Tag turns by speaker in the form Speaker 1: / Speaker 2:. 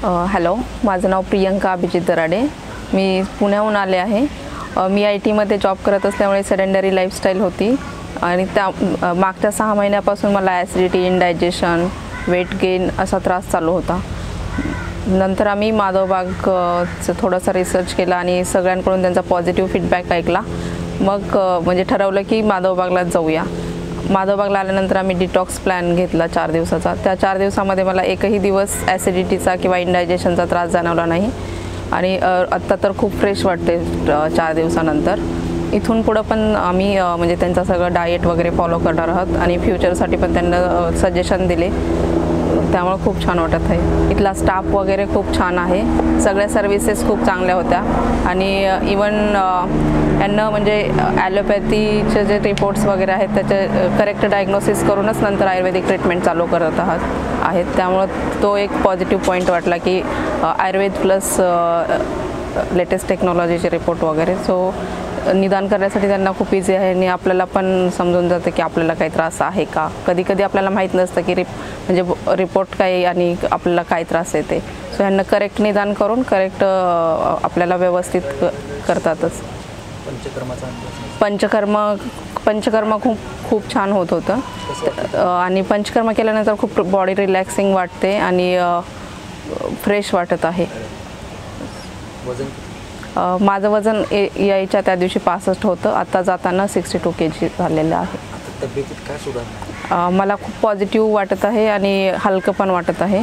Speaker 1: Hello, माझं नाव प्रियंका अभिजित दराडे. मी पुण्याहून आले आहे. मी IT मध्ये जॉब करत असल्यामुळे सेडेंडरी लाईफस्टाईल होती आणि त्या मागच्या 6 महिन्यापासून मला ॲसिडिटी, इंडायजेशन, वेट गेन असा त्रास चालू होता. नंतर आम्ही माधवबागचं थोडासा रिसर्च केला आणि सगळ्यांकडून त्यांचा पॉझिटिव्ह फीडबॅक ऐकला. मग म्हणजे ठरवलं की माधवबागलाच जाऊया. माधवबागला आल्यानंतर आम्ही डिटॉक्स प्लॅन घेतला 4 दिवसाचा. त्या 4 दिवसामध्ये मला एकही दिवस ॲसिडिटीचा किंवा इंडायजेशनचा त्रास जाणवला नाही आणि आत्ता तर खूप फ्रेश वाटते 4 दिवसानंतर. इथून पुढं पण आम्ही म्हणजे त्यांचा सगळं डाएट वगैरे फॉलो करणार आहोत आणि फ्युचरसाठी पण त्यांना सजेशन दिले. त्यामुळे खूप छान वाटत आहे. इथला स्टाफ वगैरे खूप छान आहे. सगळ्या सर्विसेस खूप चांगल्या होत्या आणि इवन यांना म्हणजे ॲलोपॅथीचे जे रिपोर्ट्स वगैरे आहेत त्याचे करेक्ट डायग्नोसिस करूनच नंतर आयुर्वेदिक ट्रीटमेंट चालू करत आहेत. त्यामुळं तो एक पॉझिटिव्ह पॉईंट वाटला की आयुर्वेद प्लस लेटेस्ट टेक्नॉलॉजीचे रिपोर्ट वगैरे. सो निदान करण्यासाठी त्यांना खूप इझी आहे आणि आपल्याला पण समजून जातं की आपल्याला काही त्रास आहे का. कधी कधी आपल्याला माहीत नसतं की म्हणजे रिपोर्ट काय आणि आपल्याला काय त्रास येते. सो ह्यांना करेक्ट निदान करून करेक्ट आपल्याला व्यवस्थित करतातच. पंचकर्म खूप छान होत होतं आणि पंचकर्म केल्यानंतर खूप बॉडी रिलॅक्सिंग वाटते आणि फ्रेश वाटत आहे. माझं वजन यायच्या त्या दिवशी 65 होतं. आता जाताना 62 kg झालेलं आहे.
Speaker 2: तब्येतीत काय सुधारणा?
Speaker 1: मला खूप पॉझिटिव्ह वाटत आहे आणि हलकं पण वाटत आहे.